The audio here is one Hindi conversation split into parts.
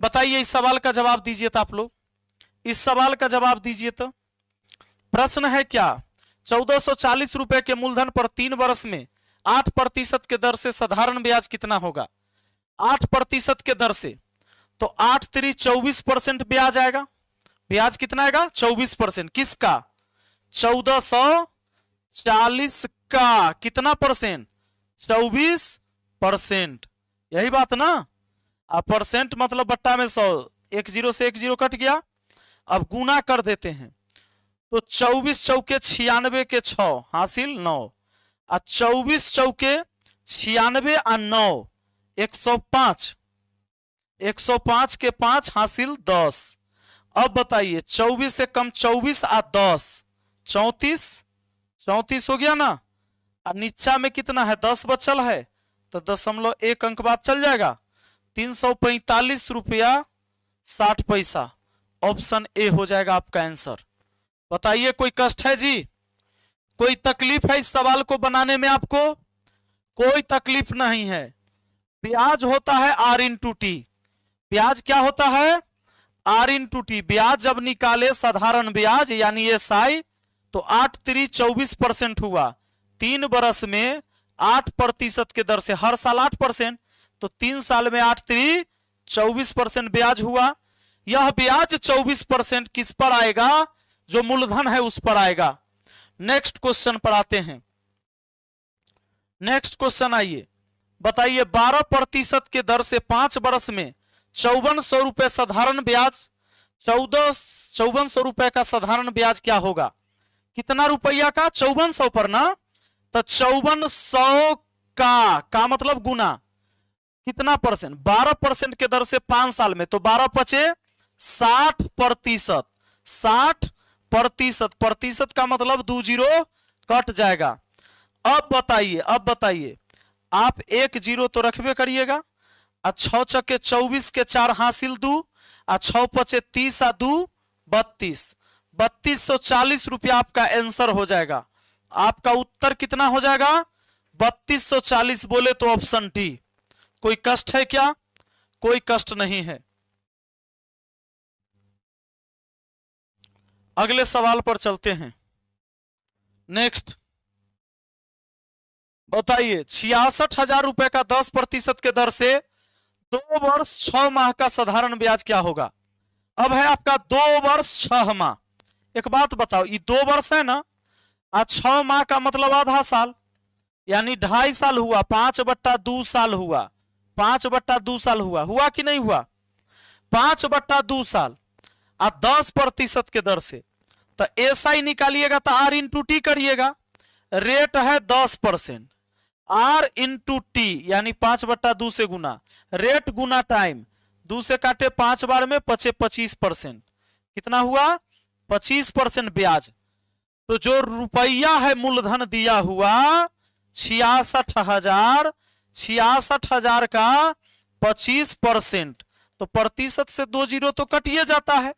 बताइए, इस सवाल का जवाब दीजिए तो आप लोग, इस सवाल का जवाब दीजिए तो। प्रश्न है क्या, 1440 रुपए के मूलधन पर 3 वर्ष में 8% के दर से साधारण ब्याज कितना होगा? 8% के दर से, तो 8 3 24% ब्याज आएगा। ब्याज कितना आएगा? 24%। किसका? 1440 का कितना परसेंट? 24%। यही बात ना। अब परसेंट मतलब बट्टा में 100, एक जीरो से एक जीरो कट गया। अब गुना कर देते हैं, तो 24 चौके 96 के 6 हासिल 9, और 24 चौके 96 और 9 105, 105 के 5 हासिल 10। अब बताइए, 24 से कम 24 और 10 34, 34 हो गया ना। और नीचा में कितना है? 10 बचल है, तो 0.1 अंक बाद चल जाएगा। 345 रुपया 60 पैसा। ऑप्शन ए हो जाएगा आपका आंसर। बताइए, कोई कष्ट है जी? कोई तकलीफ है इस सवाल को बनाने में आपको? कोई तकलीफ नहीं है। ब्याज होता है आर इंटू टी। ब्याज क्या होता है? R into T. ब्याज जब निकाले साधारण ब्याज यानी एसआई, तो 8 3 24% हुआ। 3 बरस में 8% के दर से, हर साल 8%, तो 3 साल में 8 3 24% ब्याज हुआ। यह ब्याज 24% किस पर आएगा? जो मूलधन है उस पर आएगा। नेक्स्ट क्वेश्चन पर आते हैं। नेक्स्ट क्वेश्चन आइए, बताइए 12% के दर से 5 वर्ष में 5400 रुपए साधारण ब्याज, 5400 रुपए का साधारण ब्याज क्या होगा? कितना रुपया का? 5400 पर ना, तो 5400 का मतलब गुना कितना परसेंट? 12% के दर से 5 साल में, तो 12 पचे 60%। 60% प्रतिशत का मतलब 2 जीरो कट जाएगा। अब बताइए आप 1 जीरो तो रखबे करिएगा, और 6 चक्के 24 के 4 हासिल 2, और 6 पचे 30 और 2 32, 3240 रुपया आपका आंसर हो जाएगा। आपका उत्तर कितना हो जाएगा? 3240। बोले तो ऑप्शन डी। कोई कष्ट है क्या? कोई कष्ट नहीं है। अगले सवाल पर चलते हैं। नेक्स्ट बताइए, 66,000 रुपए का 10% के दर से 2 वर्ष 6 माह का साधारण ब्याज क्या होगा? अब है आपका 2 वर्ष 6 माह। एक बात बताओ, ये 2 वर्ष है ना, आज 6 माह का मतलब आधा साल, यानी 2.5 साल हुआ। 5/2 साल हुआ। 5/2 साल हुआ कि नहीं हुआ? 5/2 साल और 10% के दर से, तो ऐसा ही निकालिएगा तो आर इंटू टी करिएगा। रेट है 10%, आर इंटू टी यानी 5/2 से गुना, रेट गुना टाइम, 2 से काटे 5 बार में, पचे 25%। कितना हुआ? 25% ब्याज। तो जो रुपया है मूलधन दिया हुआ 66,000, 66,000 का 25%, तो प्रतिशत से 2 जीरो तो कटिए जाता है।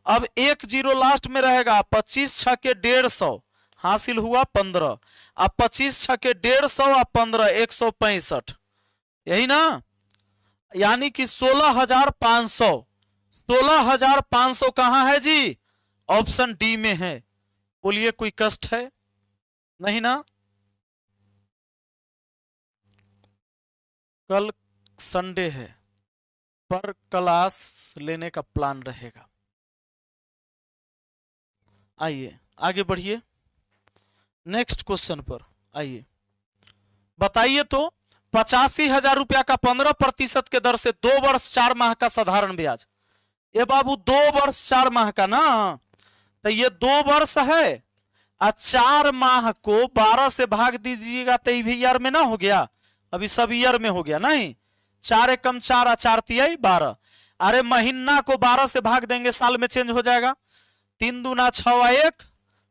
अब 1 जीरो लास्ट में रहेगा। 25 6 के 150 हासिल हुआ 15। अब 25 6 के 150 और 15 165, यही ना, यानी कि 16,500। 16,500 कहां है जी? ऑप्शन डी में है। बोलिए, कोई कष्ट है? नहीं ना। कल संडे है, पर क्लास लेने का प्लान रहेगा। आइए आगे बढ़िए, नेक्स्ट क्वेश्चन पर आइए। बताइए तो 85,000 रुपया का 15% के दर से 2 वर्ष 4 माह का साधारण ब्याज। ये बाबू 2 वर्ष 4 माह का ना, तो ये 2 वर्ष है, और 4 माह को 12 से भाग दीजिएगा तो ये भी ईयर में ना हो गया? अभी सब ईयर में हो गया नहीं। 4 एकम 4 और 4 तिहाई 12। अरे महीना को 12 से भाग देंगे, साल में चेंज हो जाएगा। 3 दूना 6 और 1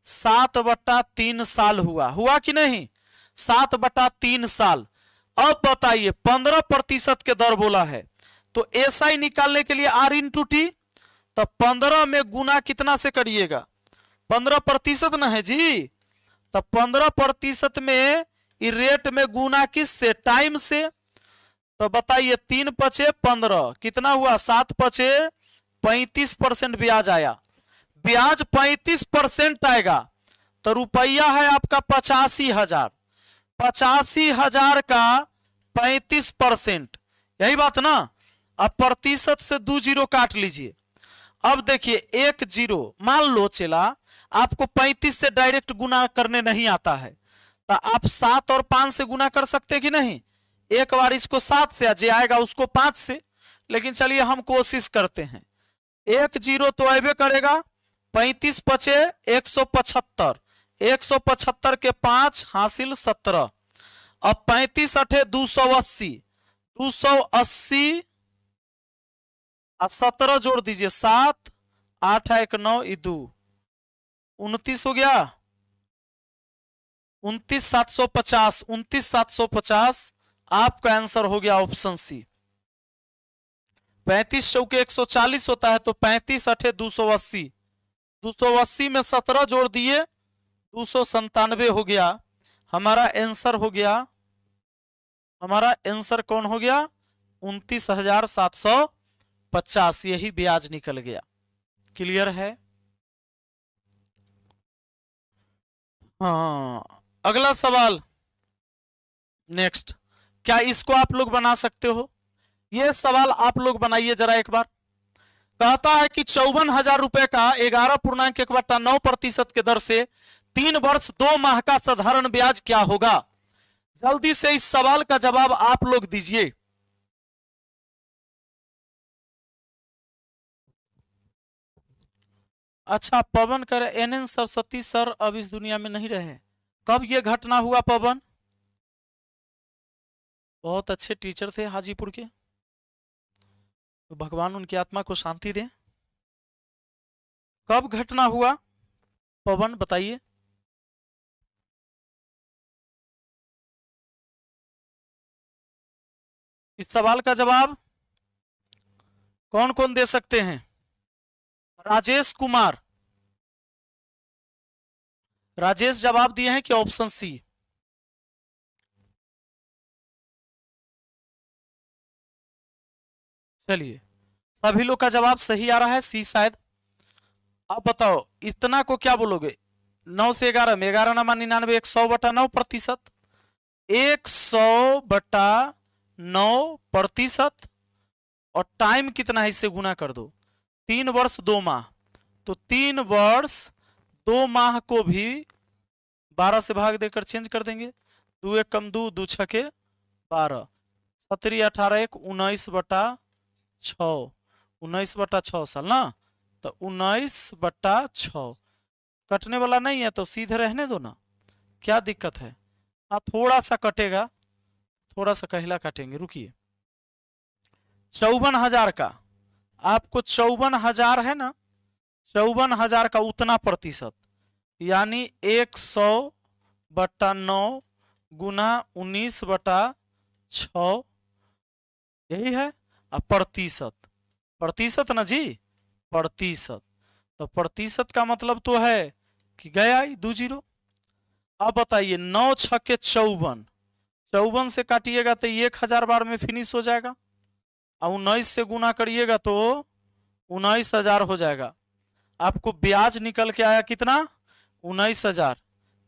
7/3 साल हुआ कि नहीं? 7/3 साल। अब बताइए 15% के दर बोला है, तो ऐसा ही निकालने के लिए आर इंटू टी, तो 15 में गुना कितना से करिएगा? 15% ना है जी, तो 15% में रेट में गुना किस से? टाइम से। तो बताइए 3 पचे 15, कितना हुआ 7 पचे 35% ब्याज आया। ब्याज 35% आएगा तो रुपया है आपका 85,000। 85,000 का 35%, यही बात ना। अब प्रतिशत से 2 जीरो काट लीजिए। अब देखिए 1 जीरो, मान लो चला आपको 35 से डायरेक्ट गुना करने नहीं आता है तो आप 7 और 5 से गुना कर सकते कि नहीं। एक बार इसको 7 से, जे आएगा उसको 5 से, लेकिन चलिए हम कोशिश करते हैं। 1 जीरो तो अबे करेगा, 35 पचे 175, 175 के 5 हासिल 17। अब 35 अठे 280, 280 और 17 जोड़ दीजिए 7, 8 1 9 2, 29 हो गया। 29,750, 29,750 आपका आंसर हो गया ऑप्शन सी। 35 चौके 140 होता है तो 35 अठे 280, 280 में 17 जोड़ दिए 297 हो गया। हमारा आंसर हो गया, हमारा आंसर कौन हो गया 29,750, यही ब्याज निकल गया। क्लियर है। हाँ, अगला सवाल नेक्स्ट। क्या इसको आप लोग बना सकते हो? यह सवाल आप लोग बनाइए जरा एक बार। कहता है कि 54,000 रुपए का 11.1/9% के दर से 3 वर्ष 2 माह का साधारण ब्याज क्या होगा? जल्दी से इस सवाल का जवाब आप लोग दीजिए। अच्छा, पवन कर NN सरस्वती सर अब इस दुनिया में नहीं रहे। कब यह घटना हुआ पवन? बहुत अच्छे टीचर थे हाजीपुर के, तो भगवान उनकी आत्मा को शांति दे। कब घटना हुआ पवन बताइए। इस सवाल का जवाब कौन कौन दे सकते हैं? राजेश कुमार, राजेश जवाब दिए हैं कि ऑप्शन सी? चलिए, सभी लोग का जवाब सही आ रहा है, सी शायद। अब बताओ इतना को क्या बोलोगे? 9 से 11 में 11 नमा 99, 100/9%, 100/9%। और टाइम कितना है इससे गुना कर दो, 3 वर्ष 2 माह, तो 3 वर्ष 2 माह को भी 12 से भाग देकर चेंज कर देंगे। 2 1 कम 2, 2 6 12, 17 18 1 19/6, 19/6 साल ना, तो 19/6 कटने वाला नहीं है तो सीधे रहने दो ना, क्या दिक्कत है। हाँ थोड़ा सा कटेगा, थोड़ा सा कहला काटेंगे, रुकिए। 54,000 का आपको 54,000 है ना, 54,000 का उतना प्रतिशत यानी 100/9 गुना 19/6, यही है। अब प्रतिशत, प्रतिशत ना जी, प्रतिशत, तो प्रतिशत का मतलब तो है कि गया ही 2 जीरो। अब बताइए 9 6 54, 54 से काटिएगा तो 1,000 बार में फिनिश हो जाएगा, और 19 से गुना करिएगा तो 19,000 हो जाएगा। आपको ब्याज निकल के आया कितना 19,000,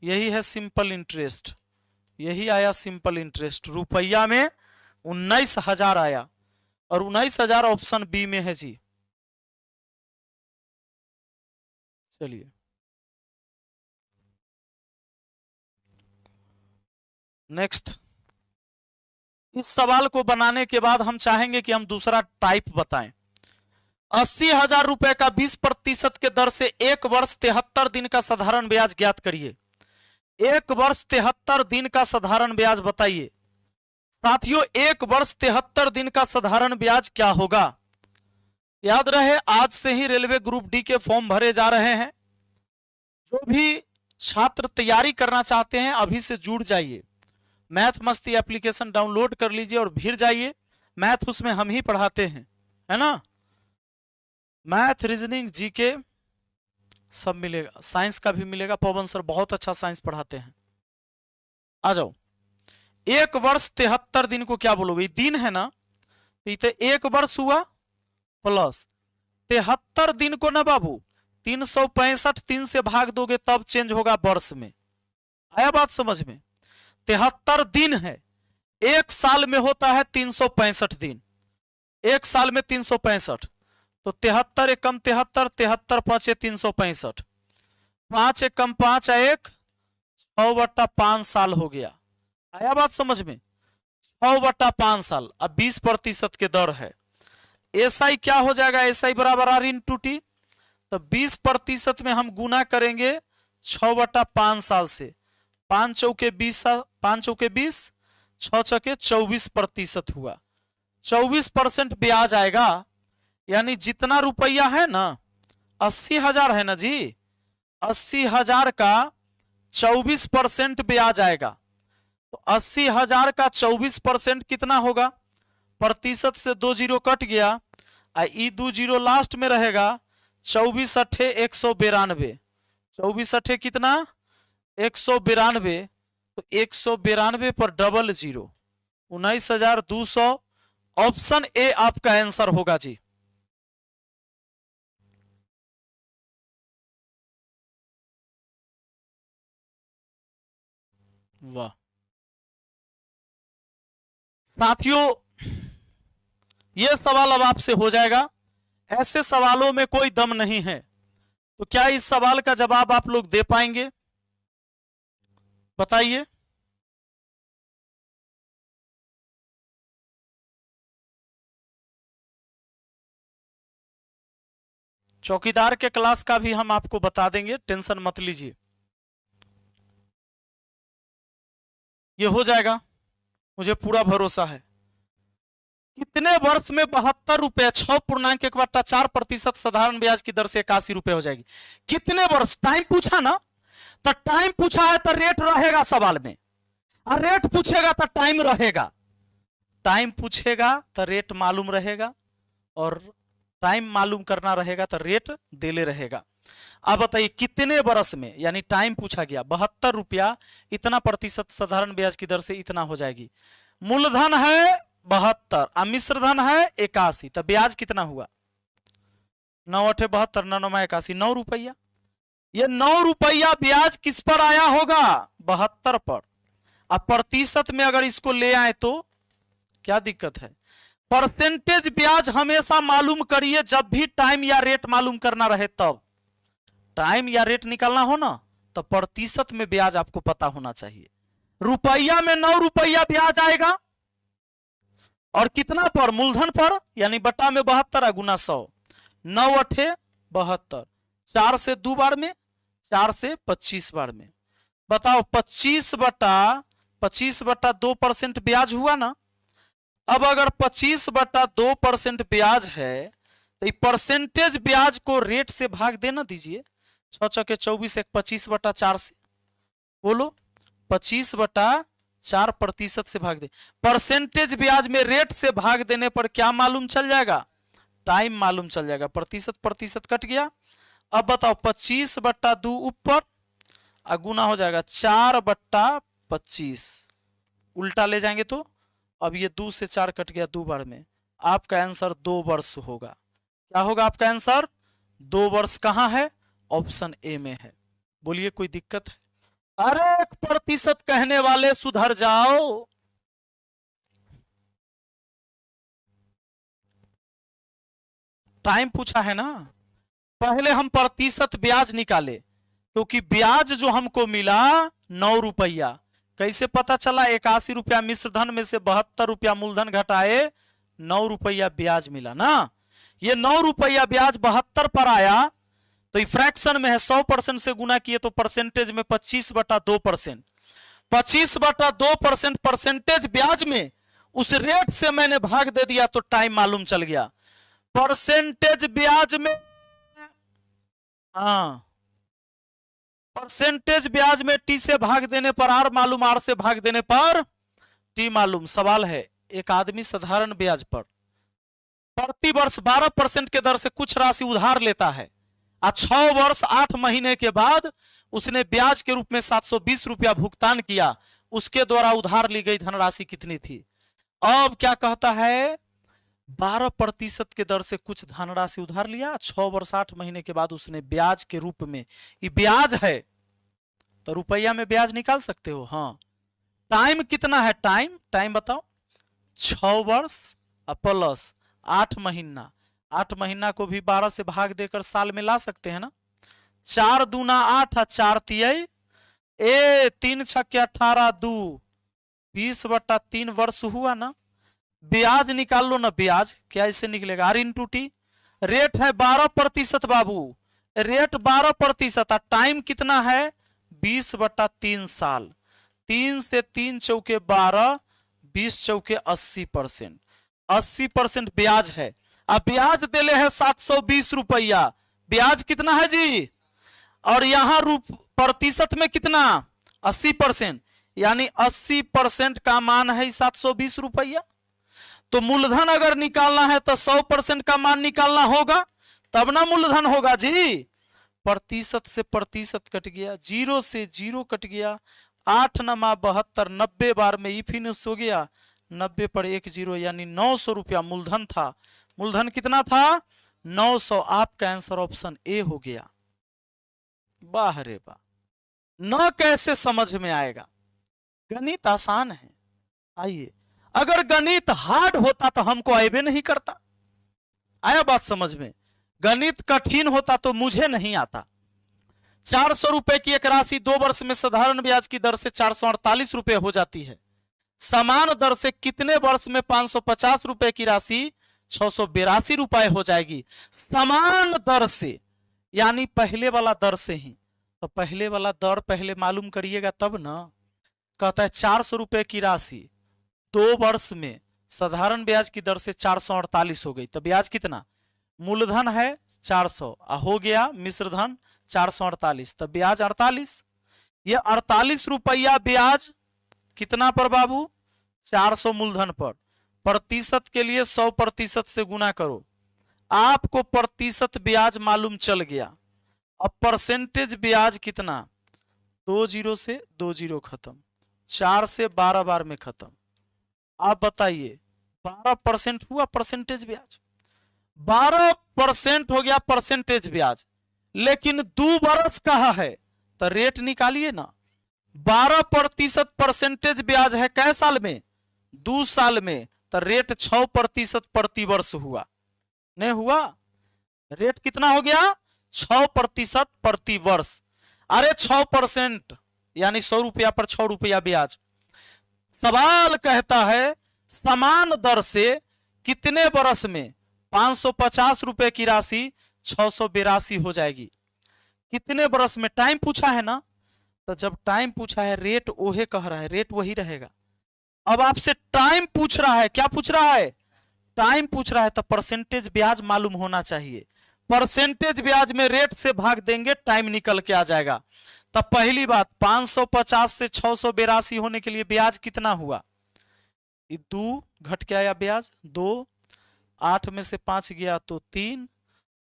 यही है सिंपल इंटरेस्ट, यही आया सिंपल इंटरेस्ट। रुपया में 19,000 आया और 19,000 ऑप्शन बी में है जी। चलिए नेक्स्ट। इस सवाल को बनाने के बाद हम चाहेंगे कि हम दूसरा टाइप बताएं। 80,000 रुपए का 20% के दर से 1 वर्ष 73 दिन का साधारण ब्याज ज्ञात करिए। 1 वर्ष 73 दिन का साधारण ब्याज बताइए साथियों। 1 वर्ष 73 दिन का साधारण ब्याज क्या होगा? याद रहे आज से ही रेलवे ग्रुप डी के फॉर्म भरे जा रहे हैं। जो भी छात्र तैयारी करना चाहते हैं अभी से जुड़ जाइए। मैथ मस्ती एप्लीकेशन डाउनलोड कर लीजिए और भिड़ जाइए। मैथ उसमें हम ही पढ़ाते हैं, है ना। मैथ, रीजनिंग, जीके सब मिलेगा, साइंस का भी मिलेगा। पवन सर बहुत अच्छा साइंस पढ़ाते हैं। आ जाओ। एक वर्ष 73 दिन को क्या बोलोगे? दिन है ना, तो एक वर्ष हुआ प्लस 73 दिन को ना बाबू 365 3 से भाग दोगे तब चेंज होगा वर्ष में। आया बात समझ में? 73 दिन है, एक साल में होता है 365 दिन, एक साल में 365, तो 73 एकम 73, 73 पांचे 365, 5 एकम 5 1, 6/5 साल हो गया। आया बात समझ में? 6/5 साल। अब 20% के दर है, एसआई क्या हो जाएगा? एसआई बराबर आर इंटू टी, तो 20% में हम गुना करेंगे 6/5 साल से, 5 चौके 20, 5 चौके 20, 6 चौके 24% हुआ। 24% ब्याज आएगा, यानी जितना रुपया है ना 80,000 है ना जी, 80,000 का 24% ब्याज आएगा, तो 80,000 का 24% कितना होगा? प्रतिशत से 2 जीरो कट गया, ई 2 जीरो लास्ट में रहेगा, 24 अठे 192, 24 अठे कितना? 192, तो 192 पर डबल जीरो 19,200। ऑप्शन ए आपका आंसर होगा जी। वाह साथियों, यह सवाल अब आपसे हो जाएगा। ऐसे सवालों में कोई दम नहीं है, तो क्या इस सवाल का जवाब आप लोग दे पाएंगे? बताइए। चौकीदार के क्लास का भी हम आपको बता देंगे, टेंशन मत लीजिए, ये हो जाएगा, मुझे पूरा भरोसा है। कितने वर्ष में 72 रुपए 6.1/4% साधारण ब्याज की दर से 81 रुपए हो जाएगी? कितने वर्ष? टाइम पूछा ना, तो टाइम पूछा है तो रेट रहेगा सवाल में, और रेट पूछेगा तो टाइम रहेगा, टाइम पूछेगा तो रेट मालूम रहेगा, और टाइम मालूम करना रहेगा तो रेट देले रहेगा। अब बताइए कितने वर्ष में, यानी टाइम पूछा गया, 72 रुपया इतना प्रतिशत साधारण ब्याज की दर से इतना हो जाएगी। मूलधन है 72 और मिश्र धन है 81, तो ब्याज कितना हुआ? 9 8 72, 9 9 81, 9 रुपया। ये 9 रुपया ब्याज किस पर आया होगा? 72 पर। अब प्रतिशत में अगर इसको ले आए तो क्या दिक्कत है? परसेंटेज ब्याज हमेशा मालूम करिए जब भी टाइम या रेट मालूम करना रहे, तब टाइम या रेट निकालना हो ना, तो प्रतिशत में ब्याज आपको पता होना चाहिए। रुपया में 9 रुपया ब्याज आएगा, और कितना पर? मूलधन पर, यानी बटा में 72 गुना 100, 9 8 72, 4 से 2 बार में, 4 से 25 बार में। बताओ 25/2% ब्याज हुआ ना। अब अगर 25/2% ब्याज है, तो परसेंटेज ब्याज को रेट से भाग देना दीजिए, 6 चौके 24, 25/4 से, बोलो 25/4% से भाग दे। परसेंटेज ब्याज में रेट से भाग देने पर क्या मालूम चल जाएगा? टाइम मालूम चल जाएगा, प्रतिशत कट गया। अब बताओ 25/2 ऊपर, गुना हो जाएगा 4/25, उल्टा ले जाएंगे तो अब ये 2 से 4 कट गया 2 बार में, आपका आंसर 2 वर्ष होगा। क्या होगा आपका आंसर? 2 वर्ष। कहां है? ऑप्शन ए में है। बोलिए कोई दिक्कत है? अरे 1% कहने वाले सुधर जाओ। टाइम पूछा है ना, पहले हम प्रतिशत ब्याज निकाले, क्योंकि ब्याज जो हमको मिला 9 रुपया, कैसे पता चला? 81 रुपया मिश्र धन में से 72 रुपया मूलधन घटाए, 9 रुपया ब्याज मिला ना। ये 9 रुपया ब्याज 72 पर आया, तो फ्रैक्शन में है, 100% से गुना किए तो परसेंटेज में 25/2%, 25/2% परसेंटेज ब्याज में उस रेट से मैंने भाग दे दिया, तो टाइम मालूम चल गया। परसेंटेज ब्याज में, हाँ, परसेंटेज ब्याज में टी से भाग देने पर आर मालूम, आर से भाग देने पर टी मालूम। सवाल है, एक आदमी साधारण ब्याज पर प्रति वर्ष 12% के दर से कुछ राशि उधार लेता है, 6 वर्ष 8 महीने के बाद उसने ब्याज के रूप में 720 रुपया भुगतान किया, उसके द्वारा उधार ली गई धनराशि कितनी थी। अब क्या कहता है, 12% के दर से कुछ धनराशि उधार लिया, 6 वर्ष 8 महीने के बाद उसने ब्याज के रूप में, ये ब्याज है तो रुपया में ब्याज निकाल सकते हो। हाँ, टाइम कितना है, टाइम बताओ, 6 वर्ष प्लस 8 महीना, 8 महीना को भी 12 से भाग देकर साल में ला सकते हैं ना। 4 दूना 8 और 4 तिहाई 3 छक्के 18 2 20/3 वर्ष हुआ ना। ब्याज निकाल लो ना, ब्याज क्या इससे निकलेगा, R इंटू टी। रेट है 12% बाबू, रेट 12%। टाइम कितना है, 20/3 साल। 3 से 3 चौके 12, 20 चौके 80%। 80% ब्याज है। अब ब्याज देले है 720 रुपया। ब्याज कितना है जी, और यहां प्रतिशत में कितना, 80%, यानी 80% का मान है 720 रुपया। तो मूलधन अगर निकालना है तो 100% का मान निकालना होगा, तब ना मूलधन होगा जी। प्रतिशत से प्रतिशत कट गया, 0 से 0 कट गया, 8 नमा 72, 90 बार में ई फिनिश हो गया, 90 पर 1 0, यानी 900 रुपया मूलधन था। मूलधन कितना था, 900। आपका आंसर ऑप्शन ए हो गया। वाह रे वाह, न कैसे समझ में आएगा, गणित आसान है। आइए, अगर गणित हार्ड होता तो हमको आएबे नहीं करता। आया बात समझ में, गणित कठिन होता तो मुझे नहीं आता। 400 रुपए की एक राशि 2 वर्ष में साधारण ब्याज की दर से 448 रुपए हो जाती है। समान दर से कितने वर्ष में 550 रुपए की राशि 682 रुपए हो जाएगी। समान दर से यानी पहले वाला दर से ही, तो पहले वाला दर पहले मालूम करिएगा तब ना। कहता है 400 रुपए की राशि 2 वर्ष में साधारण ब्याज की दर से 448 हो गई, तो ब्याज कितना, मूलधन है 400 हो गया मिश्रधन 448, तो ब्याज 48। ये 48 रुपया ब्याज कितना पर बाबू, 400 मूलधन पर। प्रतिशत के लिए 100% से गुना करो, आपको प्रतिशत ब्याज मालूम चल गया। अब परसेंटेज ब्याज कितना, 2 0 से 2 0 खत्म, 4 से 12 बार में खत्म। आप बताइए 12% हुआ परसेंटेज ब्याज, 12% हो गया परसेंटेज ब्याज, लेकिन 2 वर्ष कहा है तो रेट निकालिए ना। 12% परसेंटेज ब्याज है कै साल में, 2 साल में, तो रेट 6% प्रति वर्ष हुआ, नहीं हुआ। रेट कितना हो गया, 6% प्रति वर्ष। अरे 6% यानी 100 रुपया पर 6 रुपया ब्याज। सवाल कहता है समान दर से कितने वर्ष में 550 रुपए की राशि 682 हो जाएगी, कितने वर्ष में। टाइम पूछा है ना, तो जब टाइम पूछा है रेट ओहे कह रहा है, रेट वही रहेगा। अब आपसे टाइम पूछ रहा है, क्या पूछ रहा है, टाइम पूछ रहा है, तो परसेंटेज ब्याज मालूम होना चाहिए। परसेंटेज ब्याज में रेट से भाग देंगे, टाइम निकल के आ जाएगा। तब पहली बात 550 से 682 होने के लिए ब्याज कितना हुआ, 2 घट के आया ब्याज 2, 8 में से 5 गया तो 3,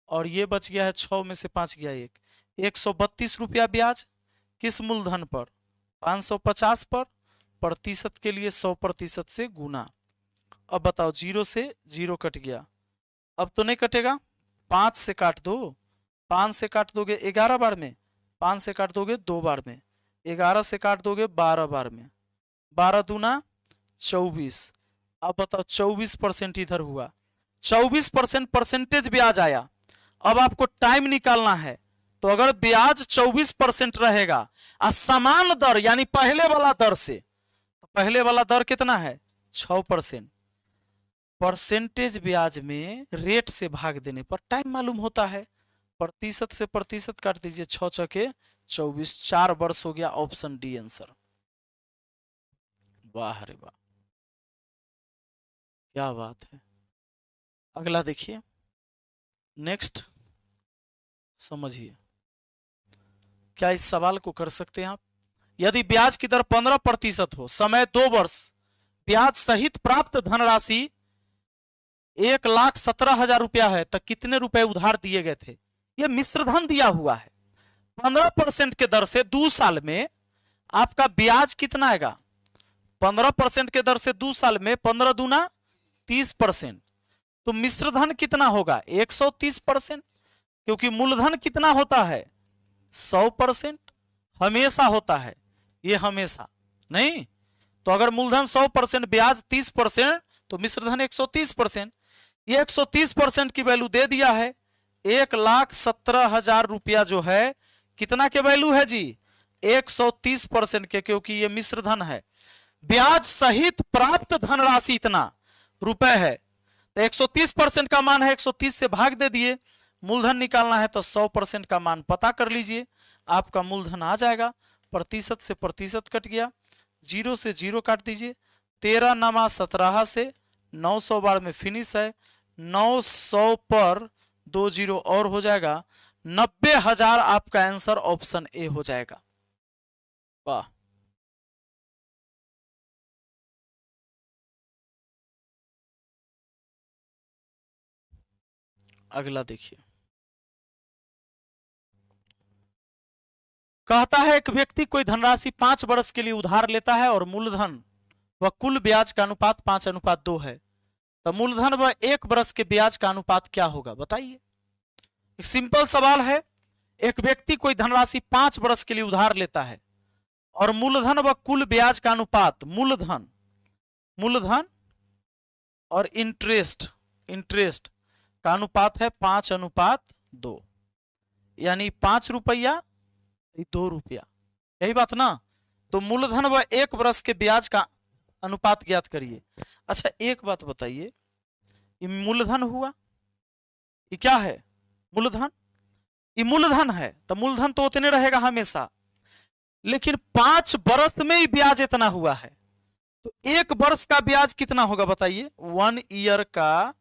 और ये बच गया है 6 में से 5 गया 1, 132 रुपया ब्याज। किस मूलधन पर, 550 पर। प्रतिशत के लिए 100% से गुना। अब बताओ 0 से 0 कट गया, अब तो नहीं कटेगा, 5 से काट दो, 5 से काट दोगे 11 बार में, 5 से काट दोगे 2 बार में, 11 से काट दोगे 12 बार में, 12 दूना 24। अब बताओ 24% इधर हुआ, 24% परसेंटेज ब्याज आया। अब आपको टाइम निकालना है, तो अगर ब्याज 24% रहेगा और समान दर यानी पहले वाला दर से, तो पहले वाला दर कितना है 6%। परसेंटेज ब्याज में रेट से भाग देने पर टाइम मालूम होता है। प्रतिशत से प्रतिशत काट दीजिए, 6 चौके 24, 4 वर्ष हो गया। Option D answer. वाह रे वाह, क्या बात है। अगला देखिए, नेक्स्ट समझिए, क्या इस सवाल को कर सकते हैं आप। यदि ब्याज की दर 15% हो, समय 2 वर्ष, ब्याज सहित प्राप्त धनराशि 1,17,000 रुपया है, तो कितने रुपए उधार दिए गए थे। यह मिश्रधन दिया हुआ है। 15% के दर से 2 साल में आपका ब्याज कितना आएगा, 15% के दर से 2 साल में 15 दूना 30%, तो मिश्र धन कितना होगा 130%, क्योंकि मूलधन कितना होता है 100%, हमेशा होता है ये, हमेशा नहीं। तो अगर मूलधन 100%, ब्याज 30%, तो मिश्रधन 130%। ये 130% की वैल्यू दे दिया है। 1,17,000 रुपया जो है कितना के वैल्यू है जी 130% के, क्योंकि ये मिश्रधन है। ब्याज सहित प्राप्त धनराशि इतना रुपए है, तो 130% का मान है, 130 से भाग दे दिए। मूलधन निकालना है तो 100% का मान पता कर लीजिए, आपका मूलधन आ जाएगा। प्रतिशत से प्रतिशत कट गया, 0 से 0 काट दीजिए। 13 नमा 17 से 900 बार में फिनिश है। 900 पर 2 0 और हो जाएगा 90,000। आपका आंसर ऑप्शन ए हो जाएगा। वाह, अगला देखिए। कहता है एक व्यक्ति कोई धनराशि 5 वर्ष के लिए उधार लेता है और मूलधन व कुल ब्याज का अनुपात 5:2 है, तो मूलधन व 1 वर्ष के ब्याज का अनुपात क्या होगा बताइए। एक सिंपल सवाल है। एक व्यक्ति कोई धनराशि 5 वर्ष के लिए उधार लेता है और मूलधन व कुल ब्याज का अनुपात, मूलधन और इंटरेस्ट का अनुपात है 5:2, यानी 5 रुपया 2 रुपया, यही बात ना। तो मूलधन व 1 वर्ष के ब्याज का अनुपात ज्ञात करिए। अच्छा एक बात बताइए, ये मूलधन हुआ, ये क्या है मूलधन, ये मूलधन है, तो मूलधन तो उतने रहेगा हमेशा, लेकिन 5 वर्ष में ही ब्याज इतना हुआ है, तो 1 वर्ष का ब्याज कितना होगा बताइए। 1 ईयर का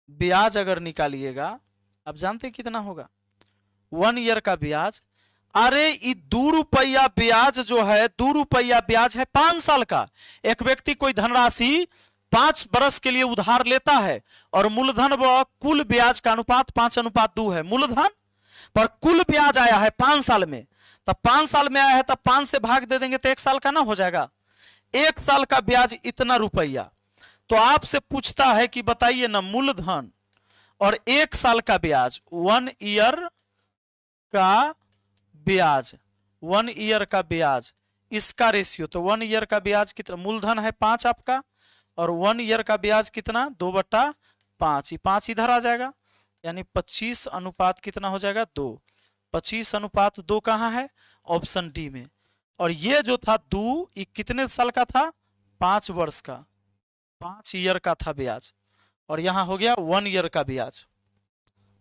ब्याज अगर निकालिएगा, आप जानते कितना होगा 1 ईयर का ब्याज। अरे ये 2 रुपया ब्याज जो है, 2 रुपया ब्याज है 5 साल का। एक व्यक्ति कोई धनराशि 5 वर्ष के लिए उधार लेता है और मूलधन व कुल ब्याज का अनुपात 5:2 है। मूलधन पर कुल ब्याज आया है 5 साल में, तब 5 साल में आया है, तब 5 से भाग दे देंगे तो 1 साल का ना हो जाएगा। 1 साल का ब्याज इतना रुपया। तो आपसे पूछता है कि बताइए ना, मूलधन और 1 साल का ब्याज, 1 ईयर का ब्याज, 1 ईयर का ब्याज, इसका रेशियो। तो 1 ईयर का ब्याज कितना, मूलधन है 5 आपका, और 1 ईयर का ब्याज कितना 2/5, 5 इधर आ जाएगा, यानी 25 अनुपात कितना हो जाएगा 2। 25:2 कहाँ है, ऑप्शन डी में। और ये जो था 2, ये कितने साल का था 5 वर्ष का, 5 ईयर का था ब्याज, और यहां हो गया 1 ईयर का ब्याज।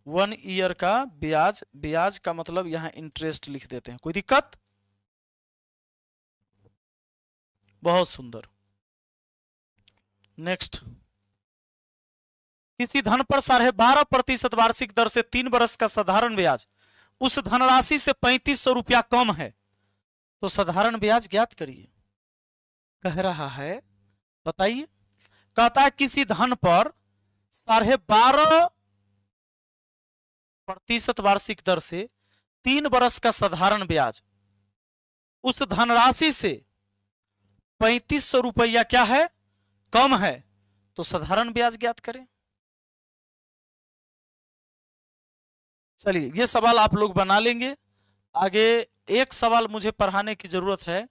1 ईयर का ब्याज, ब्याज का मतलब यहां इंटरेस्ट लिख देते हैं, कोई दिक्कत। बहुत सुंदर। नेक्स्ट, किसी धन पर 12.5% वार्षिक दर से 3 वर्ष का साधारण ब्याज उस धनराशि से 3500 रुपया कम है, तो साधारण ब्याज ज्ञात करिए। कह रहा है, बताइए। कहता है किसी धन पर 12.5% वार्षिक दर से 3 वर्ष का साधारण ब्याज उस धनराशि से 3500 रुपया क्या है कम है, तो साधारण ब्याज ज्ञात करें। चलिए ये सवाल आप लोग बना लेंगे। आगे एक सवाल मुझे पढ़ाने की जरूरत है।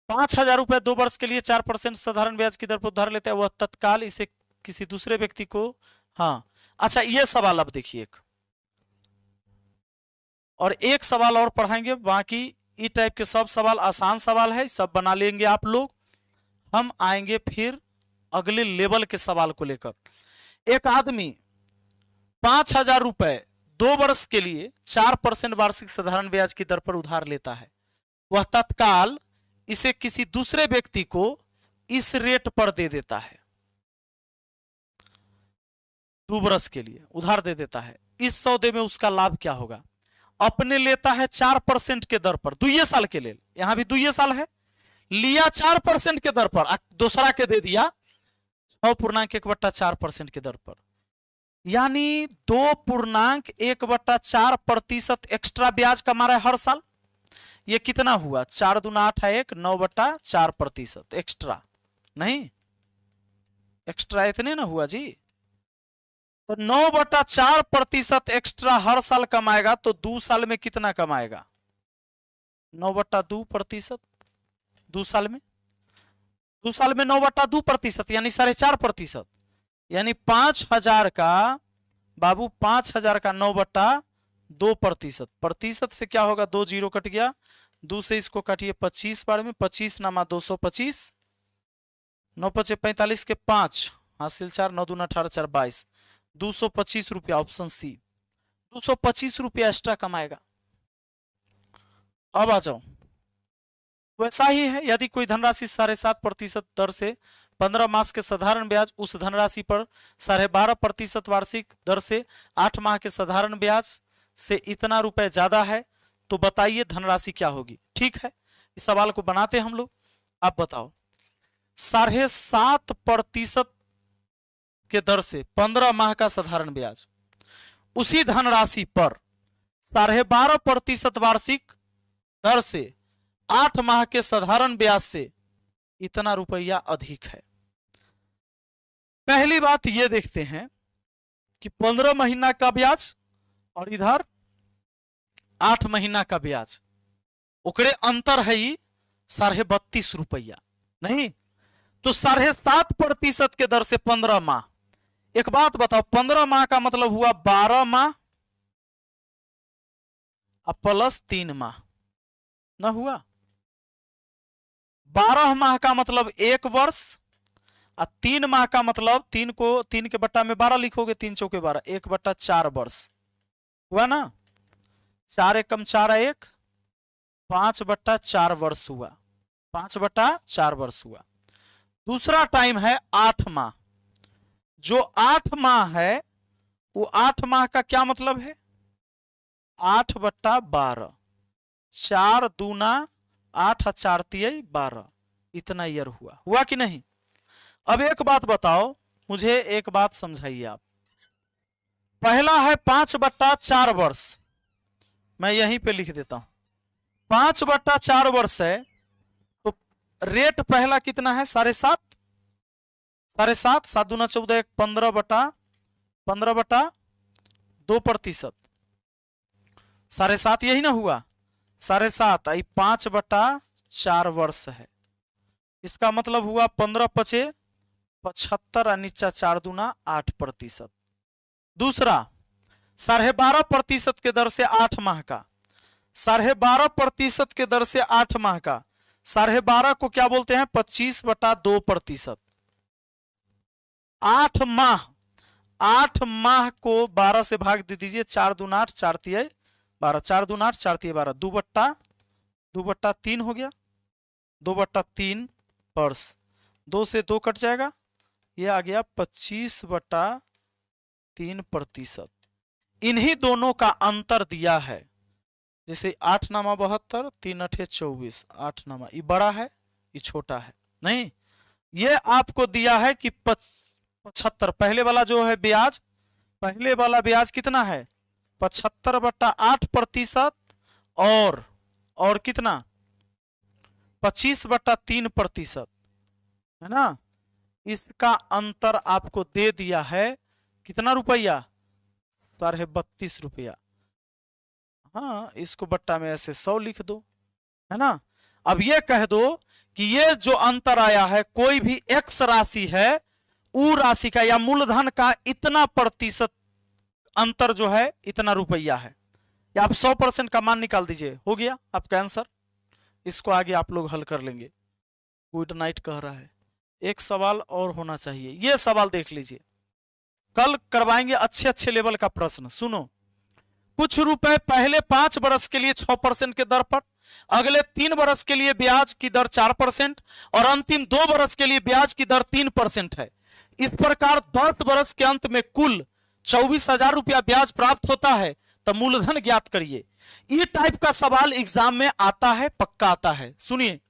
5,000 रुपए 2 वर्ष के लिए 4% साधारण ब्याज की दर पर उधार लेता है, वह तत्काल इसे किसी दूसरे व्यक्ति को, हाँ अच्छा ये सवाल अब देखिए, और एक सवाल और पढ़ाएंगे, बाकी इस टाइप के सब सवाल आसान सवाल है, सब बना लेंगे आप लोग। हम आएंगे फिर अगले लेवल के सवाल को लेकर। एक आदमी 5,000 रुपए 2 वर्ष के लिए 4% वार्षिक साधारण ब्याज की दर पर उधार लेता है, वह तत्काल इसे किसी दूसरे व्यक्ति को इस रेट पर दे देता है, 2 वर्ष के लिए उधार दे देता है। इस सौदे में उसका लाभ क्या होगा। अपने लेता है 4% के दर पर, 2 साल के लिए, यहां भी 2 साल है, लिया 4% के दर पर, दूसरा के दे दिया 6.1/4% के दर पर, यानी 2.1/4% एक्स्ट्रा ब्याज कमा रहा है हर साल। ये कितना हुआ, 4 दूना 8 है 1, 9/4% एक्स्ट्रा, नहीं एक्स्ट्रा इतने ना हुआ जी। तो 9/4% एक्स्ट्रा हर साल कमाएगा तो 2 साल में कितना कमाएगा, 9/2%। 2 साल में 9/2% यानी 4.5%, यानी 5,000 का बाबू 5,000 का 9/2%। प्रतिशत से क्या होगा, 2 जीरो कट गया, 2 से इसको काटिए 25 बार में, 25 नामा 225, 9 पचे 45 के 5 हासिल 4, 9 दूना 18 4 22, 225 रुपया, ऑप्शन सी 225 रुपया एक्स्ट्रा कमाएगा। अब आ जाओ, वैसा ही है यदि कोई धनराशि 7.5% दर से 15 मास के साधारण ब्याज उस धनराशि पर 12.5% वार्षिक दर से 8 माह के साधारण ब्याज से इतना रुपए ज्यादा है, तो बताइए धनराशि क्या होगी। ठीक है, इस सवाल को बनाते हम लोग। आप बताओ, 7.5% के दर से 15 माह का साधारण ब्याज, उसी धनराशि पर 12.5% वार्षिक दर से 8 माह के साधारण ब्याज से इतना रुपया अधिक है। पहली बात यह देखते हैं कि 15 महीना का ब्याज और इधर 8 महीना का ब्याज, ओकरे अंतर है 32.5 रुपया, नहीं तो 7.5% के दर से 15 माह। एक बात बताओ, 15 माह का मतलब हुआ 12 माह प्लस 3 माह, ना हुआ। 12 माह का मतलब 1 वर्ष और 3 माह का मतलब 3 को 3 के बट्टा में 12 लिखोगे, 3 चौके 12, 1/4 वर्ष हुआ ना। 4 एकम 4 1, 5/4 वर्ष हुआ, 5/4 वर्ष हुआ। दूसरा टाइम है 8 माह, जो 8 माह है वो 8 माह का क्या मतलब है, 8/12, 4 दूना 8 4 तिय 12, इतना ईयर हुआ कि नहीं। अब एक बात बताओ, मुझे एक बात समझाइए आप। पहला है 5/4 वर्ष, मैं यहीं पे लिख देता हूं, 5/4 वर्ष है तो रेट पहला कितना है, 7.5, 7.5, 7 दूना 14, 15/2%, 7.5 यही ना हुआ, 7.5 आई 5/4 वर्ष है, इसका मतलब हुआ 15 पचे 75 और नीचा 4 दूना 8%। दूसरा 12.5% के दर से 8 माह का, 12.5% के दर से 8 माह का, 12.5 को क्या बोलते हैं, 25/2%। 8 माह को 12 से भाग दे दीजिए, 4 दूना 8 4 तिय 12, 4 दूना 8 4 तिय 12, 2/3 हो गया, 2/3 वर्ष, 2 से 2 कट जाएगा, ये आ गया 25/3%। इन्हीं दोनों का अंतर दिया है, जैसे 8 नामा 72, 3 8 24, 8 नामा, ये बड़ा है ये छोटा है, नहीं ये आपको दिया है कि 75, पहले वाला जो है ब्याज, पहले वाला ब्याज कितना है 75/8% और कितना 25/3%, है ना। इसका अंतर आपको दे दिया है कितना रुपया, 32.5 रुपया। हाँ, इसको बट्टा में ऐसे 100 लिख दो, है ना। अब ये कह दो कि ये जो अंतर आया है, कोई भी एक्स राशि है, उ राशि का या मूलधन का इतना प्रतिशत अंतर जो है इतना रुपया है, या आप 100% का मान निकाल दीजिए, हो गया आपका आंसर। इसको आगे आप लोग हल कर लेंगे। गुड नाइट कह रहा है, एक सवाल और होना चाहिए, ये सवाल देख लीजिए, कल करवाएंगे अच्छे अच्छे लेवल का प्रश्न। सुनो, कुछ रुपए पहले 5 वर्ष के लिए 6% के दर पर, अगले 3 वर्ष के लिए ब्याज की दर 4% और अंतिम 2 वर्ष के लिए ब्याज की दर 3% है। इस प्रकार 10 वर्ष के अंत में कुल 24,000 रुपया ब्याज प्राप्त होता है, तो मूलधन ज्ञात करिए। ये टाइप का सवाल एग्जाम में आता है, पक्का आता है। सुनिए,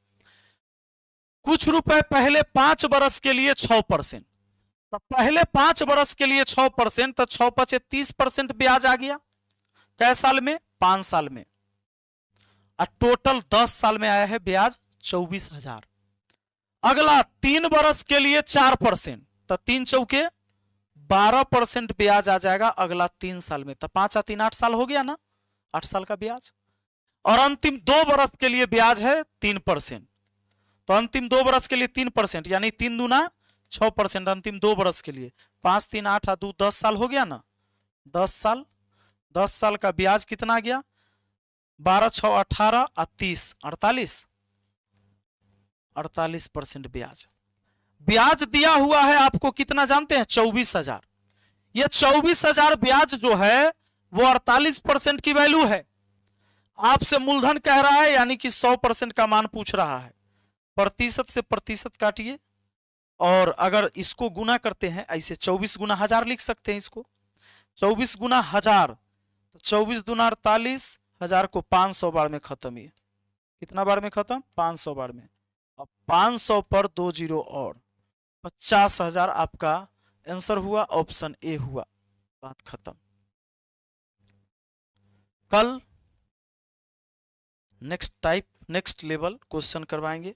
कुछ रुपए पहले 5 वर्ष के लिए 6%, तो पहले 5 वर्ष के लिए 6%, तो 6 पचे 30% ब्याज आ गया। कै साल में, 5 साल में। और टोटल 10 साल में आया है ब्याज 24,000। अगला 3 वर्ष के लिए 4%, तो 3 चौके 12% ब्याज आ जाएगा अगला 3 साल में। तो 5 और 3 8 साल हो गया ना, 8 साल का ब्याज। और अंतिम 2 वर्ष के लिए ब्याज है 3%, तो अंतिम 2 वर्ष के लिए 3% यानी 3 दूना 6%। अंतिम 2 वर्ष के लिए 5 3 8 2 10 साल हो गया ना, 10 साल। 10 साल का ब्याज कितना आ गया, 12 6 18 और 30 48% ब्याज। ब्याज दिया हुआ है आपको कितना जानते हैं, 24,000। ये 24,000 ब्याज जो है वो 48% की वैल्यू है। आपसे मूलधन कह रहा है यानी कि 100% का मान पूछ रहा है। प्रतिशत से प्रतिशत काटिए और अगर इसको गुना करते हैं ऐसे 24 गुना 1000 लिख सकते हैं इसको। 24 गुना 1000 तो 24 दूना 48, 1000 को 500 बार में खत्म। ये कितना बार में खत्म, 500 बार में। अब 500 पर 2 जीरो और 50,000 आपका आंसर हुआ, ऑप्शन ए हुआ। बात खत्म। कल नेक्स्ट लेवल क्वेश्चन करवाएंगे।